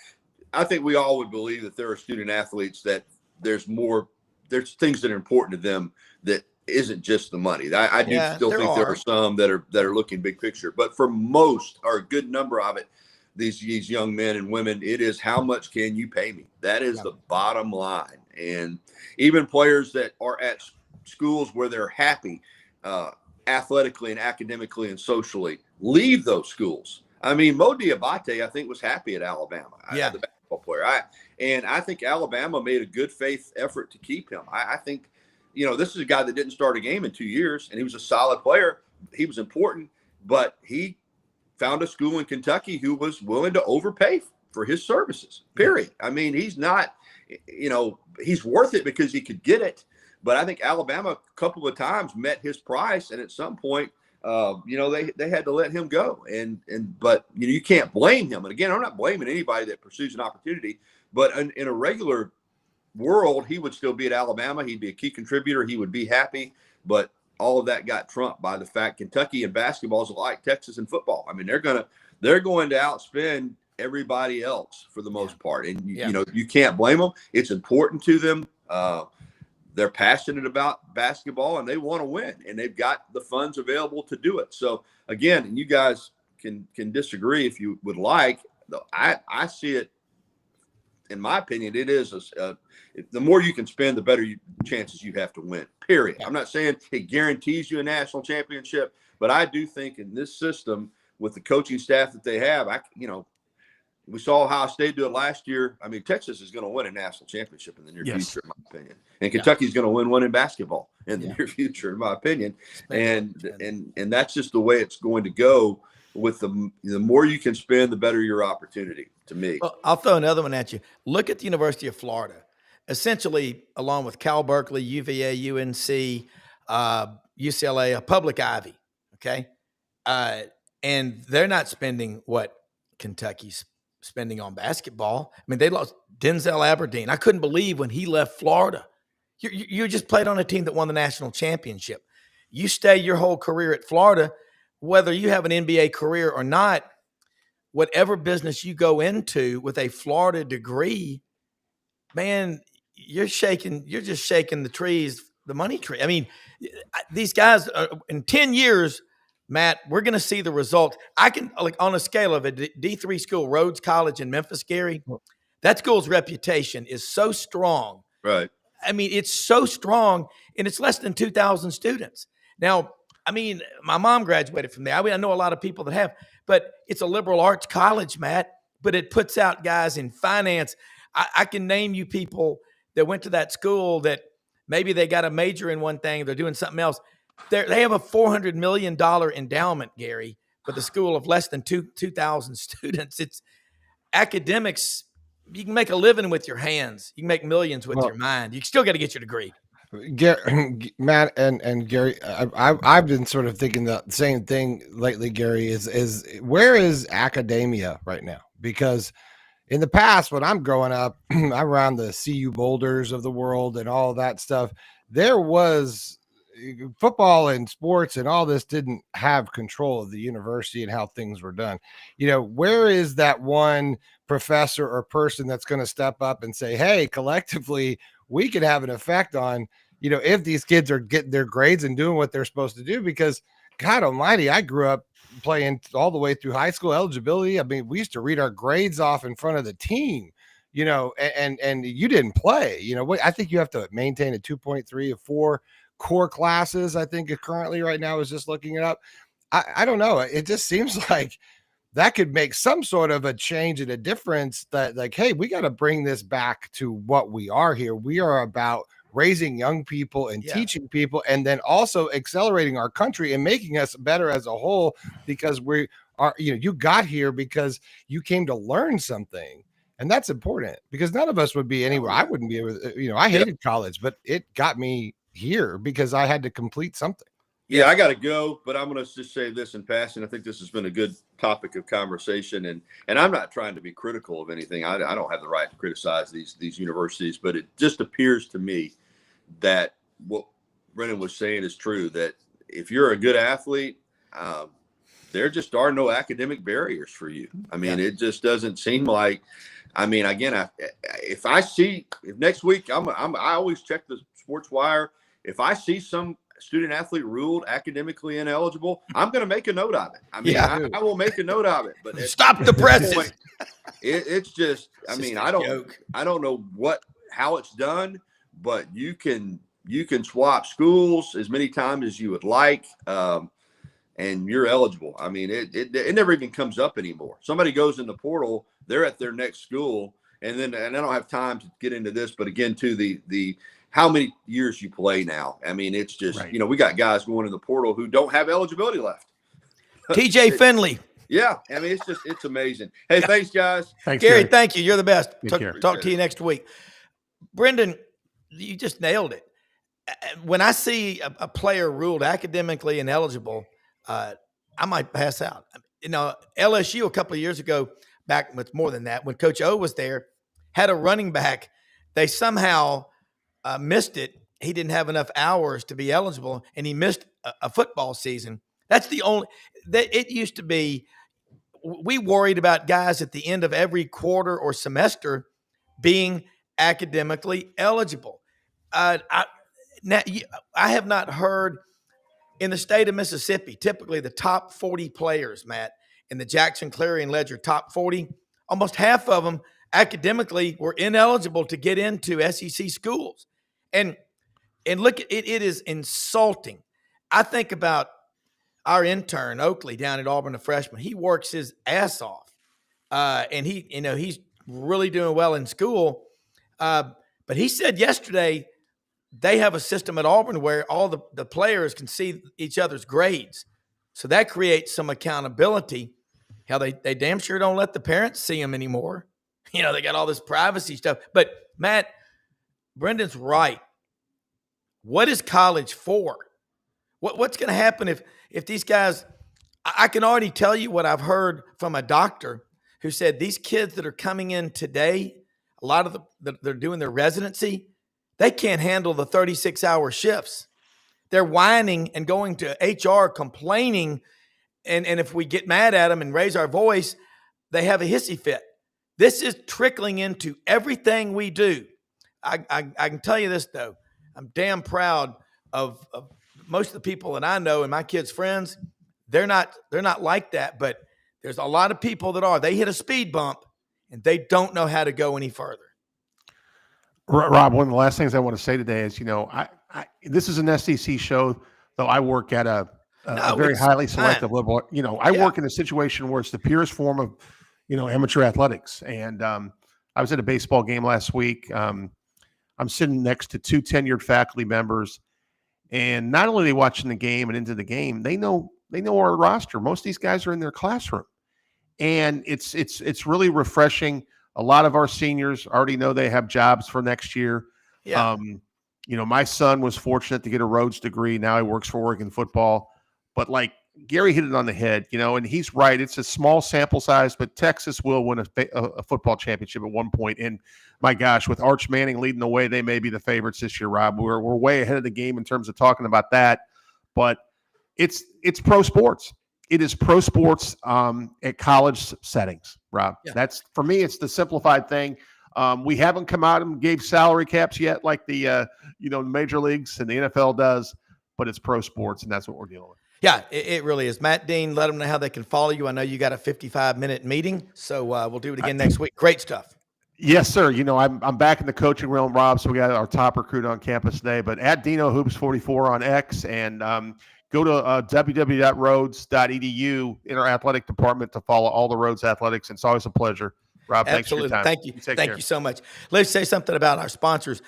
I think we all would believe that there are student athletes that there's things that are important to them that isn't just the money. I do still think there are some that are looking big picture, but for most, or a good number of it, these young men and women, it is how much can you pay me? That is the bottom line. And even players that are at schools where they're happy, athletically and academically and socially, leave those schools. I mean, Mo Diabate, I think, was happy at Alabama. The basketball player. I think Alabama made a good faith effort to keep him. I think, you know, this is a guy that didn't start a game in 2 years, and he was a solid player. He was important, but he found a school in Kentucky who was willing to overpay for his services, period. I mean, he's not, you know, he's worth it because he could get it. But I think Alabama a couple of times met his price, and at some point, you know, they had to let him go. But you know, you can't blame him. And again, I'm not blaming anybody that pursues an opportunity, But in a regular world, he would still be at Alabama. He'd be a key contributor. He would be happy. But all of that got trumped by the fact Kentucky and basketball is like Texas and football. I mean, they're going to outspend everybody else for the most part. And, you know, you can't blame them. It's important to them. They're passionate about basketball and they want to win, and they've got the funds available to do it. So again, and you guys can disagree if you would like. I see it, in my opinion, it is the more you can spend, the better chances you have to win, period. I'm not saying it guarantees you a national championship, but I do think in this system with the coaching staff that they have, we saw Ohio State do it last year. I mean, Texas is going to win a national championship in the near future, in my opinion. And Kentucky's going to win one in basketball in the near future, in my opinion. And that's just the way it's going to go. With the more you can spend, the better your opportunity, to me. Well, I'll throw another one at you. Look at the University of Florida. Essentially, along with Cal Berkeley, UVA, UNC, UCLA, a public Ivy, okay? And they're not spending what Kentucky's spending on basketball. I mean, they lost Denzel Aberdeen. I couldn't believe when he left Florida. You just played on a team that won the national championship. You stay your whole career at Florida, whether you have an NBA career or not, whatever business you go into with a Florida degree, man, you're just shaking the trees, the money tree. I mean, these guys in 10 years, Matt, we're going to see the result. I can, like, on a scale of a D3 school, Rhodes College in Memphis, Gary, that school's reputation is so strong. Right. I mean, it's so strong, and it's less than 2,000 students. Now, I mean, my mom graduated from there. I know a lot of people that have, but it's a liberal arts college, Matt, but it puts out guys in finance. I can name you people that went to that school that maybe they got a major in one thing, they're doing something else. They have a $400 million endowment, Gary, but the school of less than 2,000 students. It's academics. You can make a living with your hands. You can make millions with your mind. You still got to get your degree. Matt and Gary, I've been sort of thinking the same thing lately, Gary, is where is academia right now? Because in the past, when I'm growing up, I'm around the CU Boulders of the world and all that stuff, there was football and sports and all this didn't have control of the university and how things were done. You know, where is that one professor or person that's going to step up and say, hey, collectively, we could have an effect on, you know, if these kids are getting their grades and doing what they're supposed to do? Because God almighty, I grew up playing all the way through high school eligibility. I mean, we used to read our grades off in front of the team, you know, and you didn't play, you know. I think you have to maintain a 2.3 of 4 core classes. I think currently right now is just looking it up. I don't know. It just seems like that could make some sort of a change and a difference, that like, hey, we got to bring this back to what we are here. We are about raising young people and teaching people, and then also accelerating our country and making us better as a whole, because we are, you know, you got here because you came to learn something. And that's important, because none of us would be anywhere. I wouldn't be able to, you know, I hated college, but it got me here because I had to complete something. Yeah, I got to go, but I'm going to just say this in passing. I think this has been a good topic of conversation, and I'm not trying to be critical of anything. I don't have the right to criticize these universities, but it just appears to me that what Brenden was saying is true, that if you're a good athlete, there just are no academic barriers for you. I mean, it just doesn't seem like, I mean, again, if next week, I always check the Sports Wire. If I see some student athlete ruled academically ineligible, I'm going to make a note of it. I mean, I will make a note of it. But stop the presses. It's just, I mean, I don't know how it's done, but you can swap schools as many times as you would like, and you're eligible. I mean, it never even comes up anymore. Somebody goes in the portal, they're at their next school, and I don't have time to get into this, but again, to the how many years you play now. I mean, it's just, you know, we got guys going in the portal who don't have eligibility left. TJ Finley. Yeah. I mean, it's amazing. Hey, thanks, guys. Thanks, Gary, thank you. You're the best. Talk to you it. next week. Brenden, you just nailed it. When I see a player ruled academically ineligible, I might pass out. You know, LSU a couple of years ago, back with more than that, when Coach O was there, had a running back. They somehow missed it. He didn't have enough hours to be eligible, and he missed a football season. That's the only that it used to be. We worried about guys at the end of every quarter or semester being academically eligible. I have not heard in the state of Mississippi, typically the top 40 players, Matt, in the Jackson Clarion Ledger top 40, almost half of them academically were ineligible to get into SEC schools. And look, it is insulting. I think about our intern, Oakley, down at Auburn, a freshman. He works his ass off. And he's really doing well in school. But he said yesterday they have a system at Auburn where all the players can see each other's grades. So that creates some accountability. Hell, they damn sure don't let the parents see them anymore. They got all this privacy stuff. But, Matt, Brendan's right. What is college for? What's going to happen if these guys – I can already tell you what I've heard from a doctor who said these kids that are coming in today, a lot of they're doing their residency, they can't handle the 36-hour shifts. They're whining and going to HR complaining, and if we get mad at them and raise our voice, they have a hissy fit. This is trickling into everything we do. I can tell you this, though. I'm damn proud of most of the people that I know and my kids' friends. They're not like that, but there's a lot of people that are. They hit a speed bump, and they don't know how to go any further. Rob, one of the last things I want to say today is, this is an SEC show, though I work at a very highly selective level. I work in a situation where it's the purest form of, amateur athletics. And I was at a baseball game last week. I'm sitting next to two tenured faculty members, and not only are they watching the game and into the game, they know our roster. Most of these guys are in their classroom, and it's really refreshing. A lot of our seniors already know they have jobs for next year. Yeah. My son was fortunate to get a Rhodes degree. Now he works for Oregon football. But like Gary hit it on the head, and he's right. It's a small sample size, but Texas will win a football championship at one point. And my gosh, with Arch Manning leading the way, they may be the favorites this year, Rob. We're way ahead of the game in terms of talking about that. But it's pro sports. It is pro sports at college settings, Rob. Yeah. That's, for me, it's the simplified thing. We haven't come out and gave salary caps yet like the major leagues and the NFL does, but it's pro sports, and that's what we're dealing with. Yeah, it really is. Matt Dean, let them know how they can follow you. I know you got a 55-minute meeting, so we'll do it again next week. Great stuff. Yes, sir. I'm back in the coaching realm, Rob, so we got our top recruit on campus today. But at Dino Hoops 44 on X, and go to www.rhodes.edu in our athletic department to follow all the Rhodes athletics. It's always a pleasure. Rob, thanks for your time. Thank you. Thank you so much. Let's say something about our sponsors.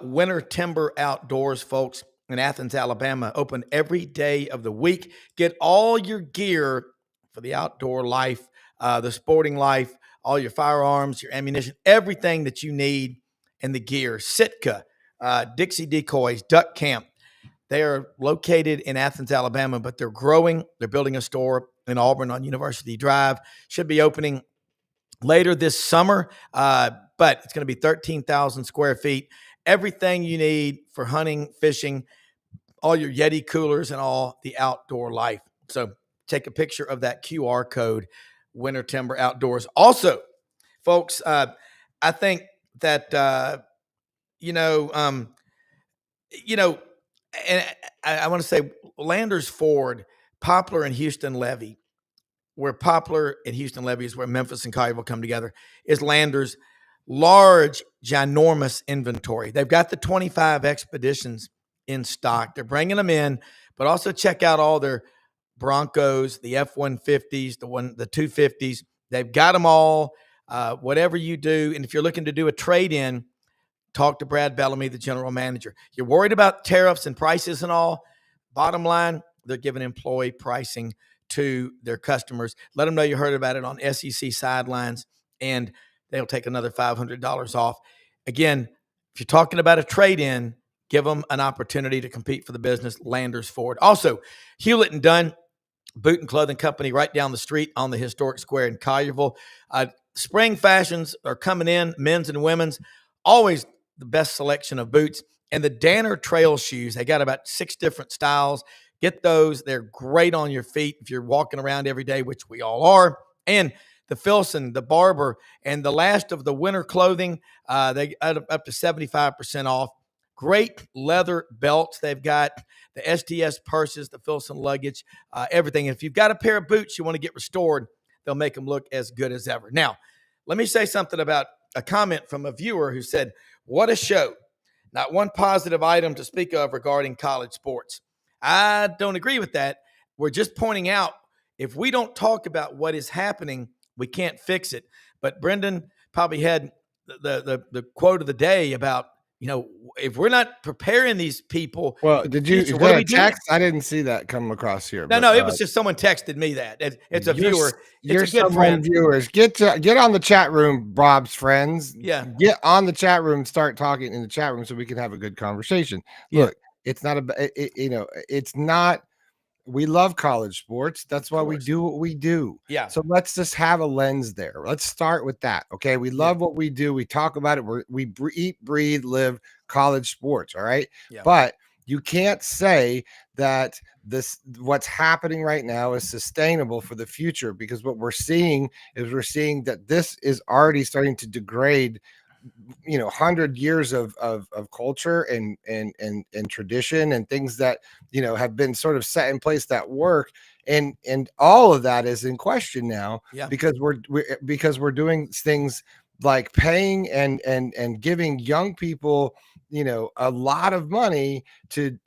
Winter Timber Outdoors, folks, in Athens, Alabama, open every day of the week. Get all your gear for the outdoor life, the sporting life, all your firearms, your ammunition, everything that you need in the gear. Sitka, Dixie Decoys, Duck Camp. They are located in Athens, Alabama, but they're growing. They're building a store in Auburn on University Drive. Should be opening later this summer, but it's going to be 13,000 square feet. Everything you need for hunting, fishing, all your Yeti coolers, and all the outdoor life. So take a picture of that QR code, Winter Timber Outdoors. Also, folks, I think that, and I want to say Landers Ford, Poplar and Houston Levy, where Poplar and Houston Levy is where Memphis and Collierville come together, is Landers' large, ginormous inventory. They've got the 25 Expeditions in stock. They're bringing them in, but also check out all their Broncos, the F-150s, the 250s. They've got them all, whatever you do. And if you're looking to do a trade-in, talk to Brad Bellamy, the general manager. You're worried about tariffs and prices and all. Bottom line, they're giving employee pricing to their customers. Let them know you heard about it on SEC Sidelines, and they'll take another $500 off. Again, if you're talking about a trade-in, give them an opportunity to compete for the business. Landers Ford. Also, Hewlett and Dunn, boot and clothing company right down the street on the historic square in Collierville. spring fashions are coming in, men's and women's. Always the best selection of boots. And the Danner trail shoes, they got about 6 different styles. Get those. They're great on your feet if you're walking around every day, which we all are. And the Filson, the Barber, and the last of the winter clothing, they up to 75% off. Great leather belts. They've got the STS purses, the Filson luggage, everything. And if you've got a pair of boots you want to get restored, they'll make them look as good as ever. Now, let me say something about a comment from a viewer who said, "What a show. Not one positive item to speak of regarding college sports." I don't agree with that. We're just pointing out if we don't talk about what is happening, we can't fix it. But Brenden probably had the quote of the day about, if we're not preparing these people. Well, did you what are we text? I didn't see that come across here. No, it was just someone texted me that. It's a viewer. You're it's a good friend. Viewers. Get on the chat room, Rob's friends. Yeah. Get on the chat room, start talking in the chat room so we can have a good conversation. Yeah. Look, it's not it's not. We love college sports. That's why we do what we do. Yeah. So let's just have a lens there. Let's start with that. Okay. We love what we do. We talk about it. We eat, breathe, live college sports. All right. Yeah. But you can't say that what's happening right now is sustainable for the future, because what we're seeing that this is already starting to degrade 100 years of culture and tradition and things that have been sort of set in place that work, and all of that is in question now. Yeah. Because we're doing things like paying and giving young people a lot of money to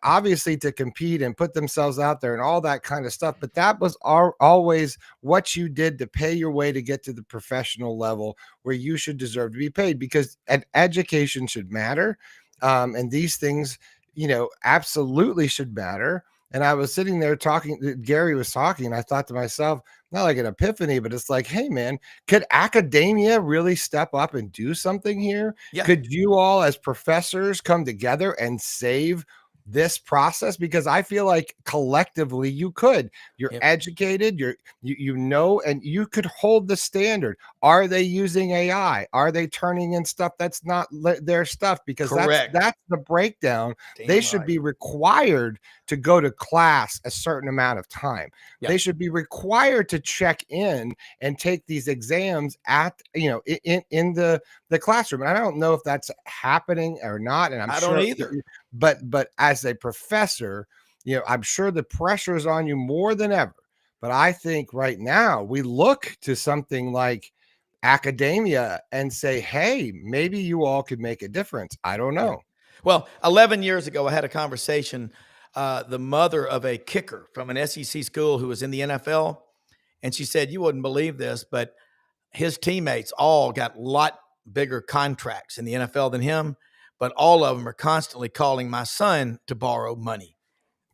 obviously to compete and put themselves out there and all that kind of stuff. But that was always what you did to pay your way to get to the professional level where you should deserve to be paid, because education should matter, and these things absolutely should matter. And I was sitting there talking, Gary was talking, and I thought to myself, not like an epiphany, but it's like, hey man, could academia really step up and do something here? Yeah. Could you all as professors come together and save this process? Because I feel like collectively you could. You're educated, and you could hold the standard. Are they using AI? Are they turning in stuff that's not their stuff? Because that's the breakdown. They should be required to go to class a certain amount of time. Yeah. They should be required to check in and take these exams at in the classroom. And I don't know if that's happening or not. And I don't either. But as a professor, I'm sure the pressure is on you more than ever. But I think right now we look to something like academia and say, hey, maybe you all could make a difference. I don't know. Well, 11 years ago, I had a conversation, the mother of a kicker from an SEC school who was in the NFL. And she said, you wouldn't believe this, but his teammates all got a lot bigger contracts in the NFL than him. But all of them are constantly calling my son to borrow money.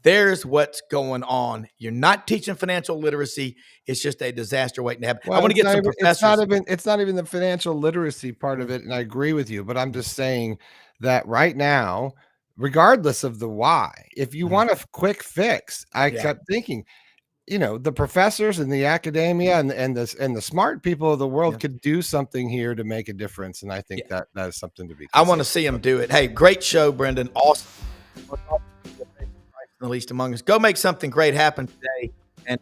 There's what's going on. You're not teaching financial literacy. It's just a disaster waiting to happen. Well, I want to get some professors. It's not even the financial literacy part of it, and I agree with you. But I'm just saying that right now, regardless of the why, if you want a quick fix, I kept thinking, the professors and the academia and the smart people of the world could do something here to make a difference. And I think that is something to be considered. I want to see them do it. Hey, great show, Brenden. Awesome. The least among us. Go make something great happen today, and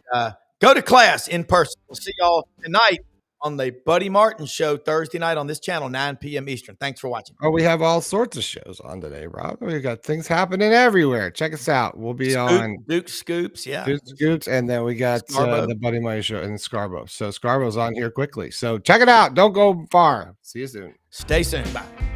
go to class in person. We'll see y'all tonight on the Buddy Martin Show Thursday night on this channel, 9 p.m. Eastern. Thanks for watching. Oh, we have all sorts of shows on today, Rob. We got things happening everywhere. Check us out. We'll be on Duke Scoops, Duke Scoops, and then we got the Buddy Martin Show in Scarborough. So Scarborough's on here quickly. So check it out. Don't go far. See you soon. Stay soon. Bye.